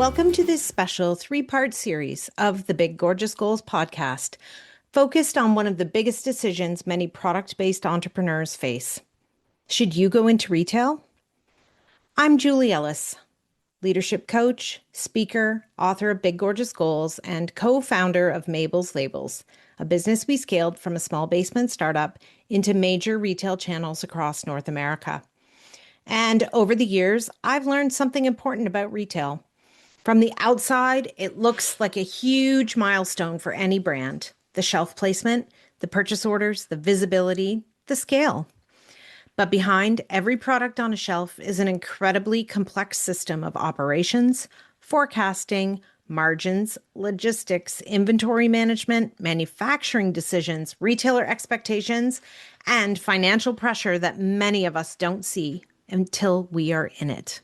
Welcome to this special three-part series of the Big Gorgeous Goals podcast, focused on one of the biggest decisions many product-based entrepreneurs face. Should you go into retail? I'm Julie Ellis, leadership coach, speaker, author of Big Gorgeous Goals, and co-founder of Mabel's Labels, a business we scaled from a small basement startup into major retail channels across North America. And over the years, I've learned something important about retail. From the outside, it looks like a huge milestone for any brand. The shelf placement, the purchase orders, the visibility, the scale. But behind every product on a shelf is an incredibly complex system of operations, forecasting, margins, logistics, inventory management, manufacturing decisions, retailer expectations, and financial pressure that many of us don't see until we are in it.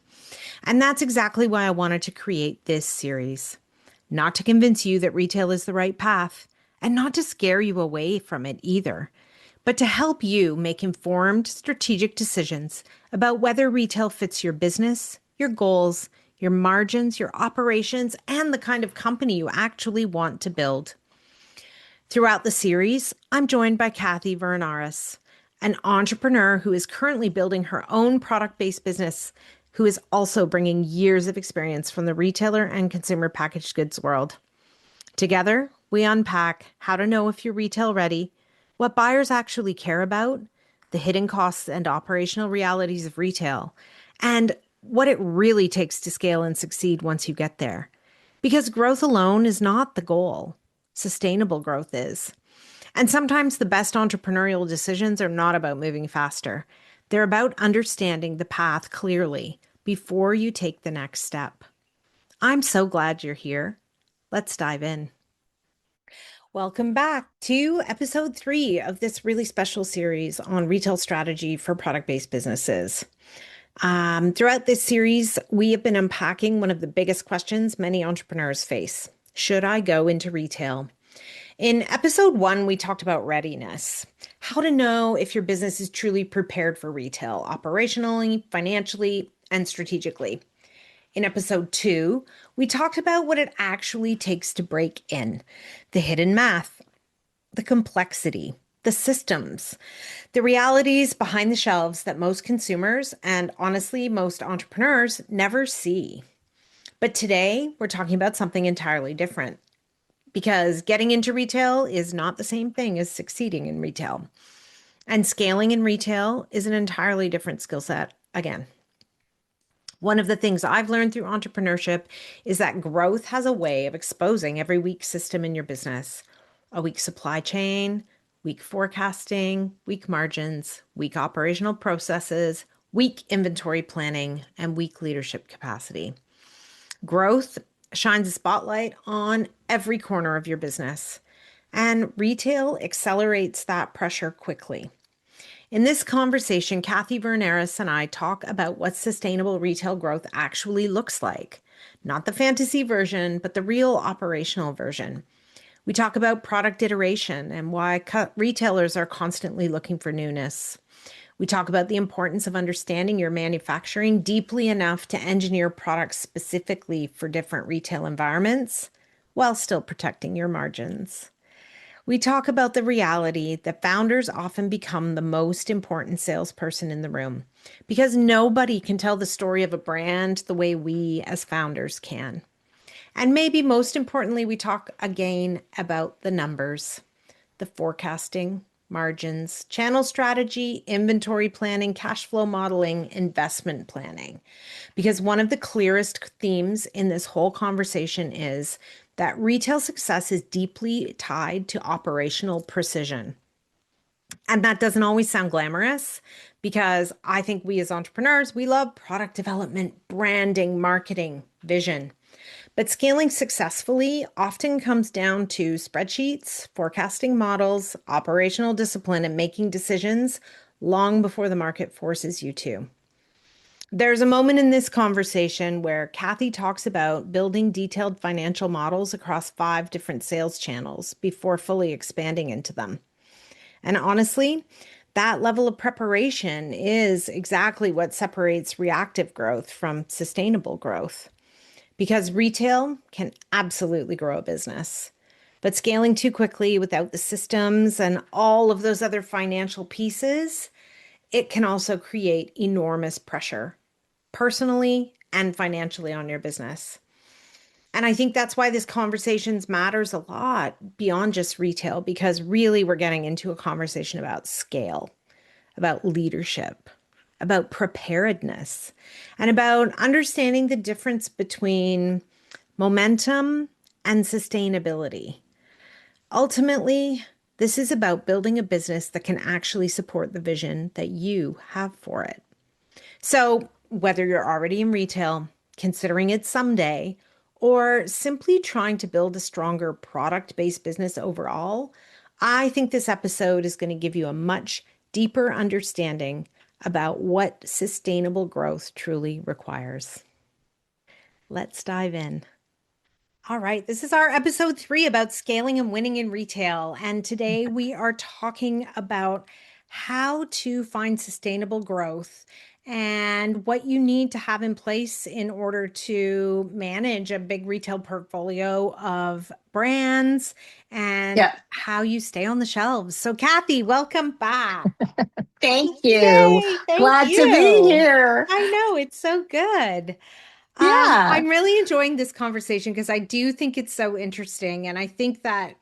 And that's exactly why I wanted to create this series. Not to convince you that retail is the right path, and not to scare you away from it either, but to help you make informed, strategic decisions about whether retail fits your business, your goals, your margins, your operations, and the kind of company you actually want to build. Throughout the series, I'm joined by Kathy Vernaris, an entrepreneur who is currently building her own product-based business, who is also bringing years of experience from the retailer and consumer packaged goods world. Together, we unpack how to know if you're retail ready, what buyers actually care about, the hidden costs and operational realities of retail, and what it really takes to scale and succeed once you get there. Because growth alone is not the goal. Sustainable growth is. And sometimes the best entrepreneurial decisions are not about moving faster. They're about understanding the path clearly before you take the next step. I'm so glad you're here. Let's dive in. Welcome back to episode 3 of this really special series on retail strategy for product-based businesses. Throughout this series, we have been unpacking one of the biggest questions many entrepreneurs face. Should I go into retail? In episode 1, we talked about readiness, how to know if your business is truly prepared for retail, operationally, financially, and strategically. In episode 2, we talked about what it actually takes to break in, the hidden math, the complexity, the systems, the realities behind the shelves that most consumers and honestly, most entrepreneurs never see. But today, we're talking about something entirely different. Because getting into retail is not the same thing as succeeding in retail. And scaling in retail is an entirely different skill set again. One of the things I've learned through entrepreneurship is that growth has a way of exposing every weak system in your business. A weak supply chain, weak forecasting, weak margins, weak operational processes, weak inventory planning, and weak leadership capacity. Growth shines a spotlight on every corner of your business, and retail accelerates that pressure quickly. In this conversation, Kathy Vernaris and I talk about what sustainable retail growth actually looks like. Not the fantasy version, but the real operational version. We talk about product iteration and why retailers are constantly looking for newness. We talk about the importance of understanding your manufacturing deeply enough to engineer products specifically for different retail environments while still protecting your margins. We talk about the reality that founders often become the most important salesperson in the room because nobody can tell the story of a brand the way we as founders can. And maybe most importantly, we talk again about the numbers, the forecasting, margins, channel strategy, inventory planning, cash flow modeling, investment planning. Because one of the clearest themes in this whole conversation is that retail success is deeply tied to operational precision. And that doesn't always sound glamorous because I think we as entrepreneurs, we love product development, branding, marketing, vision. But scaling successfully often comes down to spreadsheets, forecasting models, operational discipline, and making decisions long before the market forces you to. There's a moment in this conversation where Kathy talks about building detailed financial models across 5 different sales channels before fully expanding into them. And honestly, that level of preparation is exactly what separates reactive growth from sustainable growth. because retail can absolutely grow a business. But scaling too quickly without the systems and all of those other financial pieces, it can also create enormous pressure personally and financially on your business. And I think that's why this conversations matters a lot beyond just retail, because really we're getting into a conversation about scale, about leadership, about preparedness, and about understanding the difference between momentum and sustainability. Ultimately, this is about building a business that can actually support the vision that you have for it. So, whether you're already in retail, considering it someday, or simply trying to build a stronger product based business overall, I think this episode is going to give you a much deeper understanding about what sustainable growth truly requires. Let's dive in. All right, this is our episode 3 about scaling and winning in retail. And today we are talking about how to find sustainable growth and what you need to have in place in order to manage a big retail portfolio of brands and Yeah, how you stay on the shelves. So, Kathy, welcome back. thank you. Yay, thank Glad to be you. here. I know, it's so good. Yeah, I'm really enjoying this conversation because I do think it's so interesting. And I think that,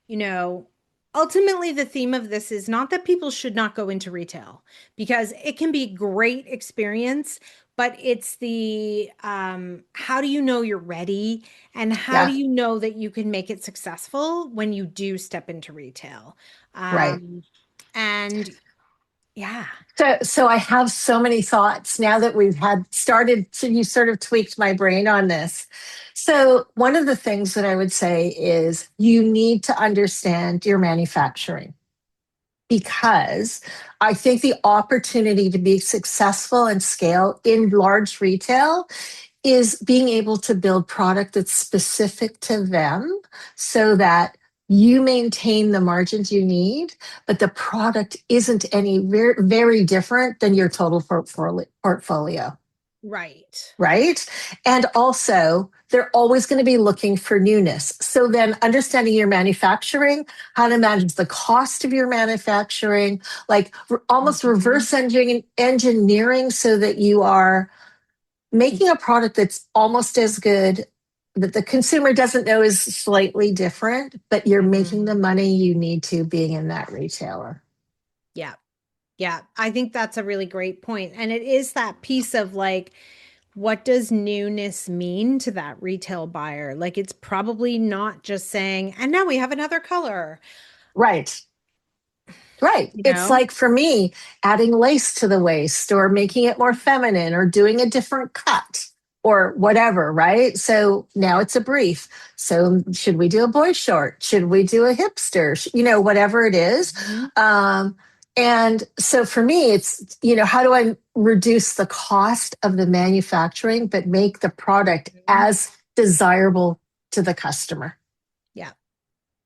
you know, ultimately the theme of this is not that people should not go into retail because it can be a great experience, but it's the how do you know you're ready and how do yeah, you know that you can make it successful when you do step into retail? right. Um, and yeah. So I have so many thoughts now that we've had started. So you sort of tweaked my brain on this. So one of the things that I would say is you need to understand your manufacturing because I think the opportunity to be successful and scale in large retail is being able to build product that's specific to them so that you maintain the margins you need, but the product isn't any very different than your total portfolio, Right. right? And also, they're always going to be looking for newness. So then understanding your manufacturing, how to manage the cost of your manufacturing, like almost Mhm. reverse engineering so that you are making a product that's almost as good that the consumer doesn't know is slightly different, but you're making the Mhm. money you need to being in that retailer. Yeah. Yeah, I think that's a really great point. And it is that piece of like, what does newness mean to that retail buyer? Like, it's probably not just saying, and now we have another color, Right. Right. you It's know? like for me, adding lace to the waist or making it more feminine or doing a different cut or whatever, right? So now it's a brief. So should we do a boy short? Should we do a hipster? Whatever it is. Mhm. Um, and so for me, it's, how do I reduce the cost of the manufacturing, but make the product Mhm. as desirable to the customer? Yeah.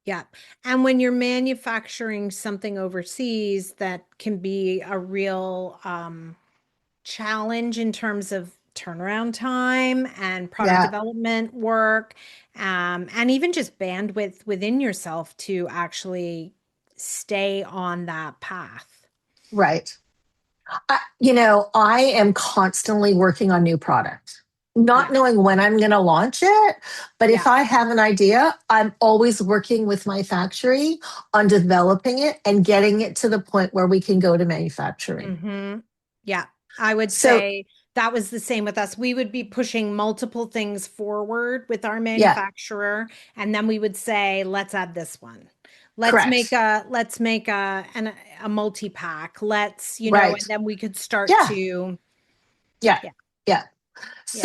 Yeah. And when you're manufacturing something overseas, that can be a real challenge in terms of turnaround time and product Yeah, development work, and even just bandwidth within yourself to actually stay on that path. right. I am constantly working on new products, not Yeah. knowing when I'm going to launch it. But if Yeah. I have an idea, I'm always working with my factory on developing it and getting it to the point where we can go to manufacturing. Hmm. Yeah. I would So, say that was the same with us. We would be pushing multiple things forward with our yeah, manufacturer, and then we would say, let's add this one. correct. Let's make a multi-pack. Let's, and Right. then we could start Yeah, to, yeah, yeah, yeah. yeah.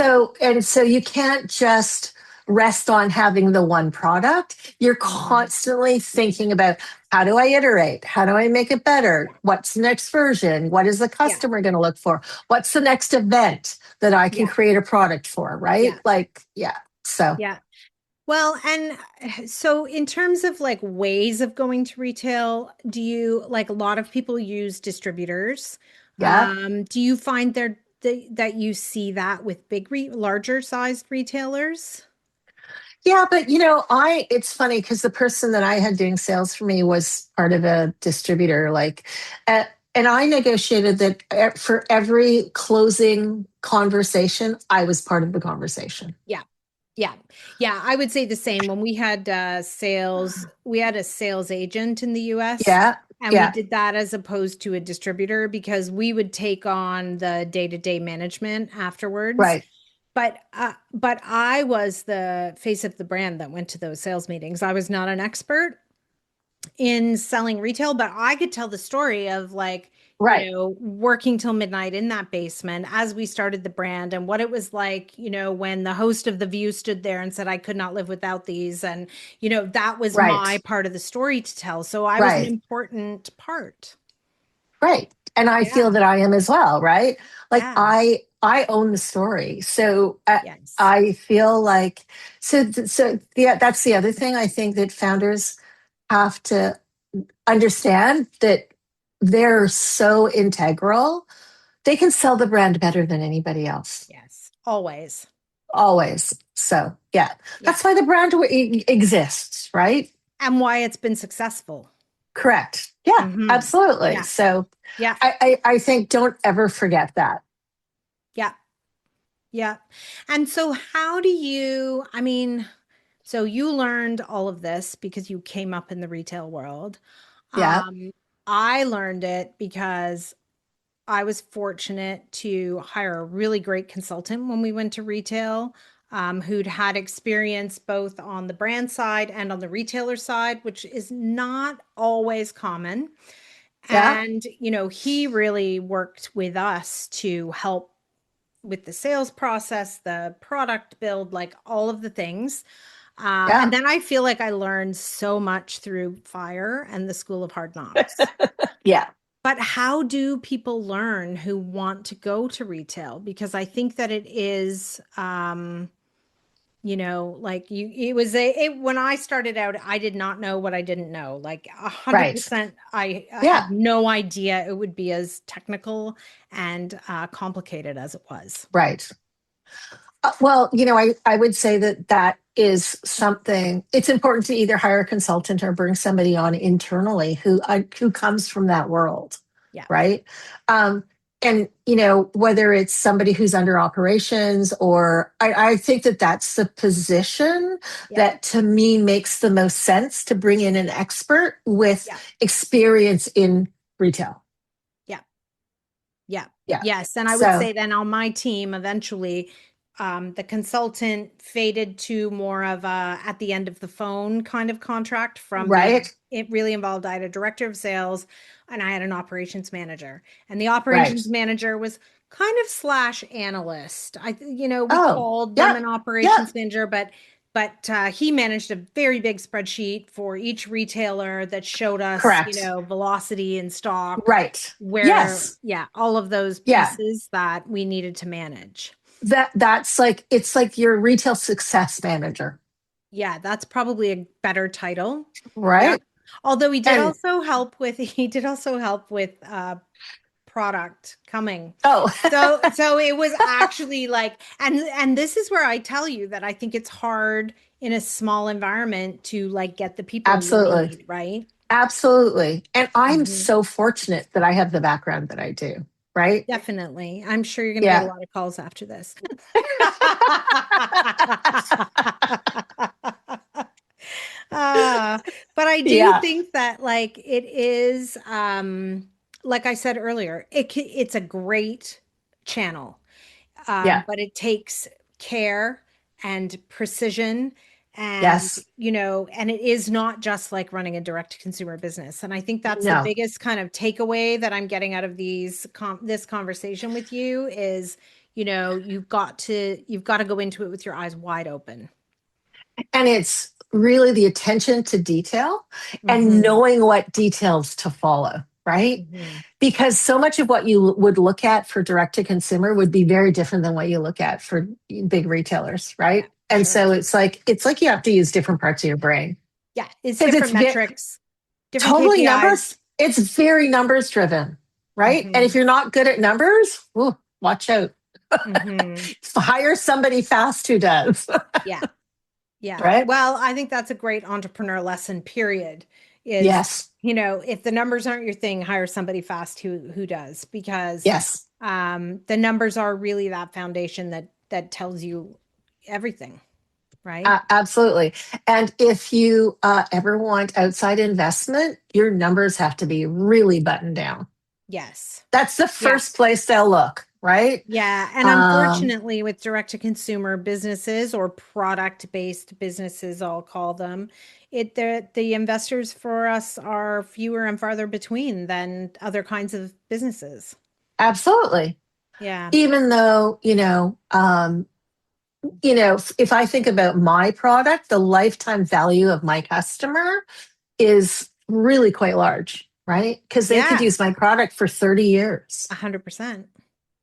So you can't just rest on having the one product. You're Mhm. constantly thinking about how do I iterate? How do I make it better? Yeah. What's the next version? What is the Yeah. customer going to look for? What's the next event that I can Yeah. create a product for? Right? Yeah. Like, yeah. So, Yeah. Well, and so in terms of like ways of going to retail, do you like a lot of people use distributors? yeah. Do you find that you see that with larger sized retailers? Yeah, but it's funny because the person that I had doing sales for me was part of a distributor, and I negotiated that for every closing conversation, I was part of the conversation. Yeah. Yeah. Yeah. I would say the same. When we had we had a sales agent in the US, Yeah, and we yeah, did that as opposed to a distributor because we would take on the day-to-day management afterwards. right, But I was the face of the brand that went to those sales meetings. I was not an expert in selling retail, but I could tell the story of like, right, working till midnight in that basement as we started the brand and what it was like, when the host of The View stood there and said, I could not live without these. And, that was my right, part of the story to tell. So I was an right, important part. right. And I feel Yeah. that I am as well, right? Like Yeah. I own the story, so Yes. I feel like so yeah. That's the other thing I think that founders have to understand, that they're so integral. They can sell the brand better than anybody else, Yes. Always. always. So, yeah, Yeah. that's why the brand exists, right? And why it's been successful. Correct. Yeah, Hmm. absolutely. Yeah. So, Yeah. I think don't ever forget that. Yeah. Yeah. And so how do you, I mean, so you learned all of this because you came up in the retail world. Yeah, Um, I learned it because I was fortunate to hire a really great consultant when we went to retail, who'd had experience both on the brand side and on the retailer side, which is not always common. yeah, And, he really worked with us to help with the sales process, the product build, like all of the things. And yeah, then I feel like I learned so much through Fire and the School of Hard Knocks. yeah. But how do people learn who want to go to retail? Because I think that it is, like when I started out, I did not know what I didn't know. Like Right. 100%, I Yeah, had no idea it would be as technical and complicated as it was. right. Well, I would say that that is something. It's important to either hire a consultant or bring somebody on internally who comes from that world, Yeah. right? Um, and whether it's somebody who's under operations, or I think that that's the position Yeah. that to me makes the most sense, to bring in an expert with Yeah. experience in retail. Yeah. Yeah. Yeah. Yes. And I would So say then on my team, eventually, the consultant faded to more of a at the end of the phone kind of contract from being, right, it really involved, I had a director of sales and I had an operations manager. And the right. operations manager was kind of slash analyst. We Oh, called them yeah, an yeah. operations manager, but he managed a very big spreadsheet for each retailer that showed us, Correct. velocity in stock, Right. where, Yes. yeah, all of those Yeah. pieces that we needed to manage. That's like, it's like your retail success manager, Yeah, that's probably a better title. Yeah. right? Although And he did also help with product coming. oh, So it was actually like, and this is where I tell you that I think it's hard in a small environment to like get the people you absolutely. need, right? Absolutely. And I'm Mhm. so fortunate that I have the background that I do, right? Definitely. I'm sure you're going to get a Yeah. lot of calls after this. Uh, but I do Yeah. think that like it is like I said earlier, it's a great channel. Yeah. But it takes care and precision and Yes. and it is not just like running a direct to consumer business. And I think that's the No. biggest kind of takeaway that I'm getting out of this conversation with you is, you've got to go into it with your eyes wide open. And it's really the attention to detail and Hmm. knowing what details to follow, right? Hmm. Because so much of what you would look at for direct to consumer would be very different than what you look at for big retailers, Yeah, right? And sure. so it's like you have to use different parts of your brain, Yeah, it's because it's different metrics, different totally KPIs. numbers. It's very numbers driven, right? And if Hmm. you're not good at numbers, ooh, watch out. Hmm. Hire somebody fast who does. Yeah. Yeah. Right? Well, I think that's a great entrepreneur lesson, period. Is, Yes. if the numbers aren't your thing, hire somebody fast who does, because Yes. the numbers are really that foundation that tells you everything, right? Absolutely. And if you ever want outside investment, your numbers have to be really buttoned down. Yes. That's the Yeah. first place they'll look, right? Yeah. And Um, unfortunately, with direct to consumer businesses or product based businesses, I'll call them, the investors for us are fewer and farther between than other kinds of businesses. Absolutely. Yeah. Even though, if I think about my product, the lifetime value of my customer is really quite large, right? Because they could Yeah. use my product for 30 years, 100%.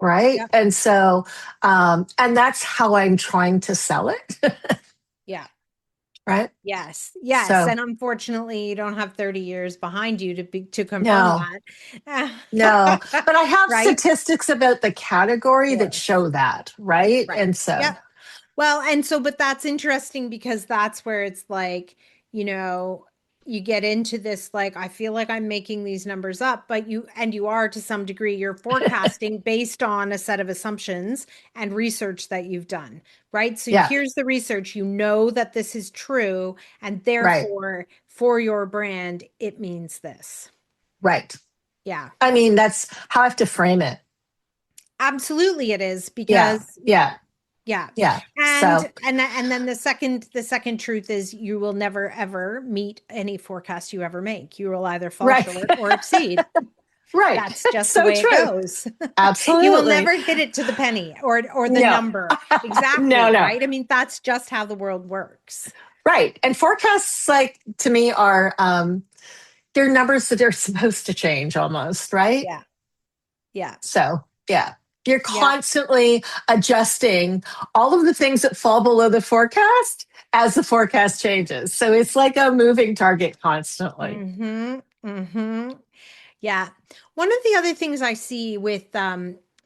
right? Yep. And so, and that's how I'm trying to sell it, Yeah. right? Yes. Yes. So, And unfortunately, you don't have 30 years behind you to confirm no, no, that. but I have Right? statistics about the Of category that course. show that, right? Right. And so, Yep. Well, and so, but that's interesting because that's where it's like, you know, you get into this, like, I feel like I'm making these numbers up, but you are to some degree, you're forecasting based on a set of assumptions and research that you've done, right? So yeah, here's the research, you know that this is true, and right, therefore, for your brand, it means this. right. Yeah. I mean, that's how I have to frame it. Absolutely it is Yeah, because yeah, yeah. yeah. So, And then the second truth is you will never ever meet any forecast you ever make. You will either fall right, short or exceed. right. That's just the So way it true. goes. You will Absolutely. never hit it to the penny or the No, number. no, Exactly, no. right? I mean, that's just how the world works. Right. And forecasts, like to me, are they're numbers that are supposed to change almost, right? Yeah. Yeah. So, yeah, you're Yeah. constantly adjusting all of the things that fall below the forecast as the forecast changes. So it's like a moving target constantly. Mm-hmm. Mm-hmm. Yeah. One of the other things I see with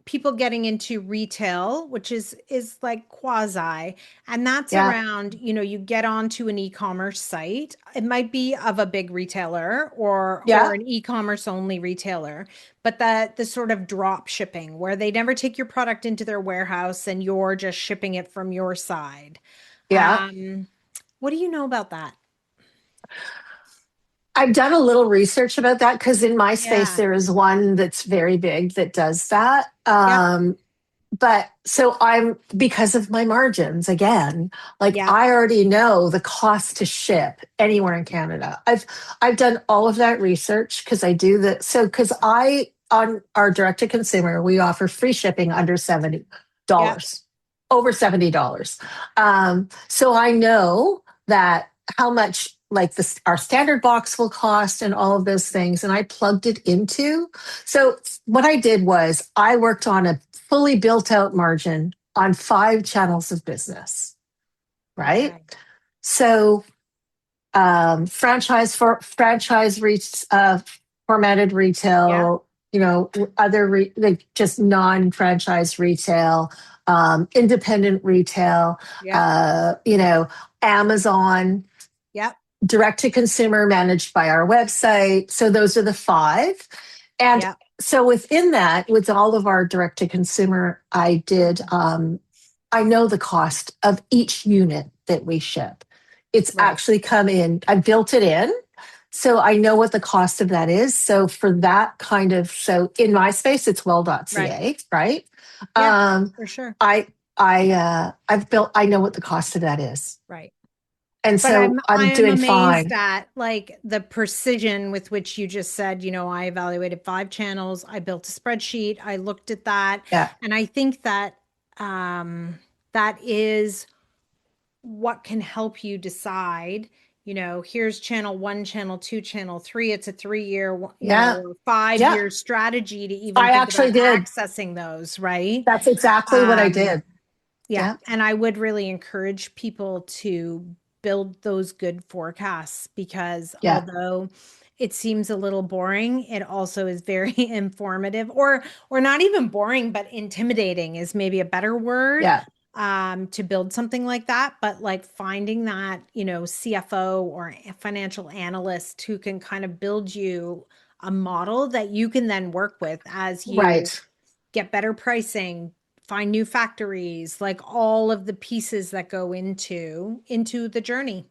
people getting into retail, which is like quasi, and that's Yeah. around, you get onto an e-commerce site. It might be of a big retailer or Yeah. an e-commerce only retailer, but the sort of drop shipping where they never take your product into their warehouse and you're just shipping it from your side. Yeah. Um, what do you know about that? I've done a little research about that because in my space, Yeah. there is one that's very big that does that. Yep. But so I'm because of my margins again, like Yep. I already know the cost to ship anywhere in Canada. I've done all of that research because I do the so because I on our direct to consumer, we offer free shipping under Yep. $70, over $70. So I know that how much like this our standard box will cost and all of those things. And I plugged it into. So what I did was I worked on a fully built out margin on 5 channels of business, right? Okay. So formatted Yeah. retail, other like just non-franchise retail, independent retail, Yep. uh, you know, Amazon, Yep. direct to consumer managed by our website. So those are the 5. And Yep. so within that, with all of our direct to consumer, I know the cost of each unit that we ship. It's Right. actually come in, I built it in. So I know what the cost of that is. So for that kind of, so in my space, it's Right. well.ca, right? Yeah, Um, for sure. I know what the cost of that is. Right. And But so I I'm am doing amazed fine. at like the precision with which you just said, I evaluated 5 channels, I built a spreadsheet, I looked at that, Yeah. and I think that that is what can help you decide, here's channel 1, channel 2, channel 3. It's a 3-year, Yeah. or Yeah. 5-year strategy to even I think about actually did. accessing those, right? That's exactly what I Um, did. Yeah. Yeah. And I would really encourage people to build those good forecasts because Yeah. although it seems a little boring, it also is very informative, or not even boring, but intimidating is maybe a better word, Yeah. to build something like that. But like finding that, CFO or a financial analyst who can kind of build you a model that you can then work with as you Right. get better pricing, find new factories, like all of the pieces that go into the journey.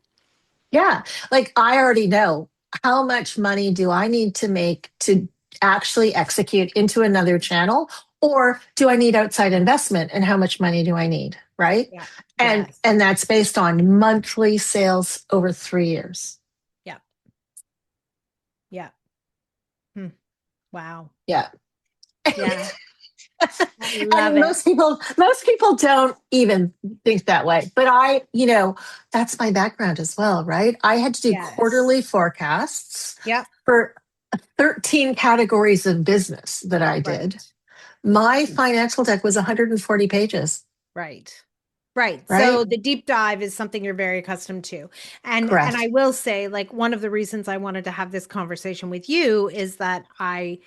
Yeah. Like I already know how much money do I need to make to actually execute into another channel, or do I need outside investment and how much money do I need, right? Yeah. And Yes. and that's based on monthly sales over 3 years. Yeah. Yeah. Hmm. Wow. Yeah. Yeah. I love And it. most people don't even think that way, but that's my background as well, right? I had to do Yes. quarterly forecasts Yep. for 13 categories of business that I did. Right. My financial deck was 140 pages, Right. Right. right? So the deep dive is something you're very accustomed to. And I Correct. will say, like, one of the reasons I wanted to have this conversation with you is that I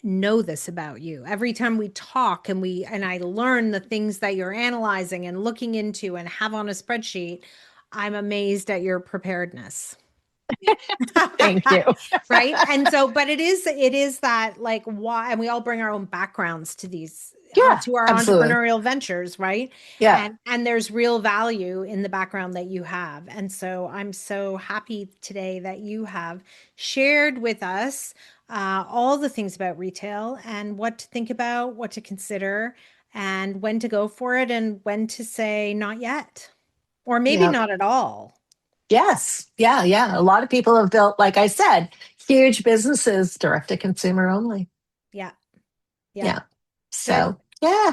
know this about you. Every time we talk and I learn the things that you're analyzing and looking into and have on a spreadsheet, I'm amazed at your preparedness. Thank you. Right. And so, but it is that, like, why, and we all bring our own backgrounds to these, Yeah, to our absolutely. entrepreneurial ventures, right? Yeah. And there's real value in the background that you have. And so I'm so happy today that you have shared with us all the things about retail and what to think about, what to consider, and when to go for it and when to say not yet, or maybe Yeah. not at all. Yes. Yeah. Yeah. A lot of people have built, like I said, huge businesses direct to consumer only. Yeah. Yeah. Yeah. Good. So, yeah.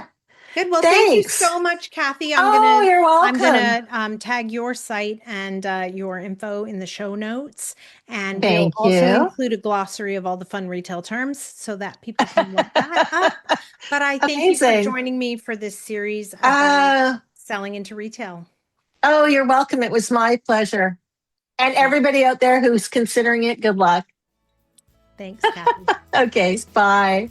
Good. Well, thank you Thanks. so much, Kathy. I'm Oh, gonna you're I'm welcome. gonna tag your site and your info in the show notes, and we'll Thank also you. include a glossary of all the fun retail terms so that people can look that up. But I thank you for Amazing. joining me for this series about Uh, selling into retail. oh, you're welcome. It was my pleasure. And everybody out there who's considering it, good luck. Thanks, Kathy. Okay, bye.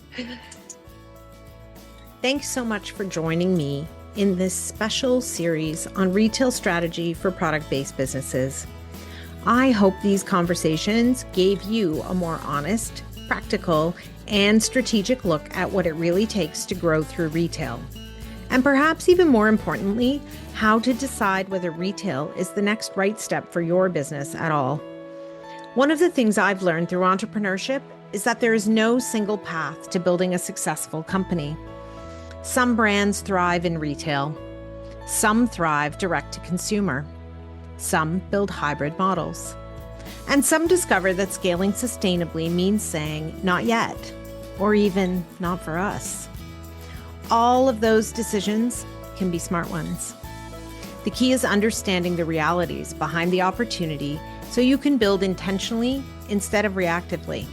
Thanks so much for joining me in this special series on retail strategy for product-based businesses. I hope these conversations gave you a more honest, practical, and strategic look at what it really takes to grow through retail. And perhaps even more importantly, how to decide whether retail is the next right step for your business at all. One of the things I've learned through entrepreneurship is that there is no single path to building a successful company. Some brands thrive in retail. Some thrive direct to consumer. Some build hybrid models. And some discover that scaling sustainably means saying, not yet, or even not for us. All of those decisions can be smart ones. The key is understanding the realities behind the opportunity so you can build intentionally instead of reactively.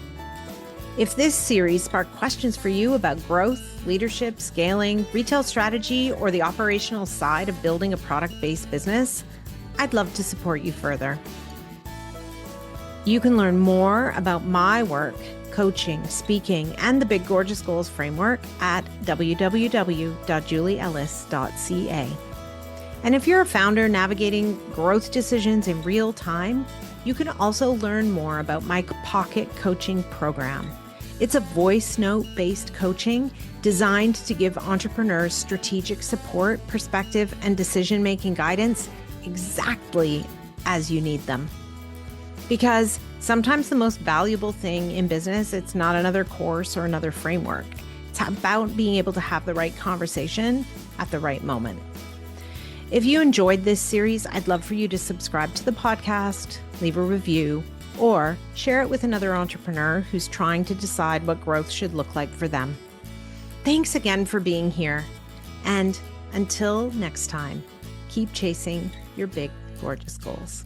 If this series sparked questions for you about growth, leadership, scaling, retail strategy, or the operational side of building a product-based business, I'd love to support you further. You can learn more about my work, coaching, speaking, and the Big Gorgeous Goals framework at www.julieellis.ca. And if you're a founder navigating growth decisions in real time, you can also learn more about my Pocket Coaching program. It's a voice note-based coaching designed to give entrepreneurs strategic support, perspective, and decision-making guidance exactly as you need them. Because sometimes the most valuable thing in business, it's not another course or another framework. It's about being able to have the right conversation at the right moment. If you enjoyed this series, I'd love for you to subscribe to the podcast, leave a review, or share it with another entrepreneur who's trying to decide what growth should look like for them. Thanks again for being here. And until next time, keep chasing your big, gorgeous goals.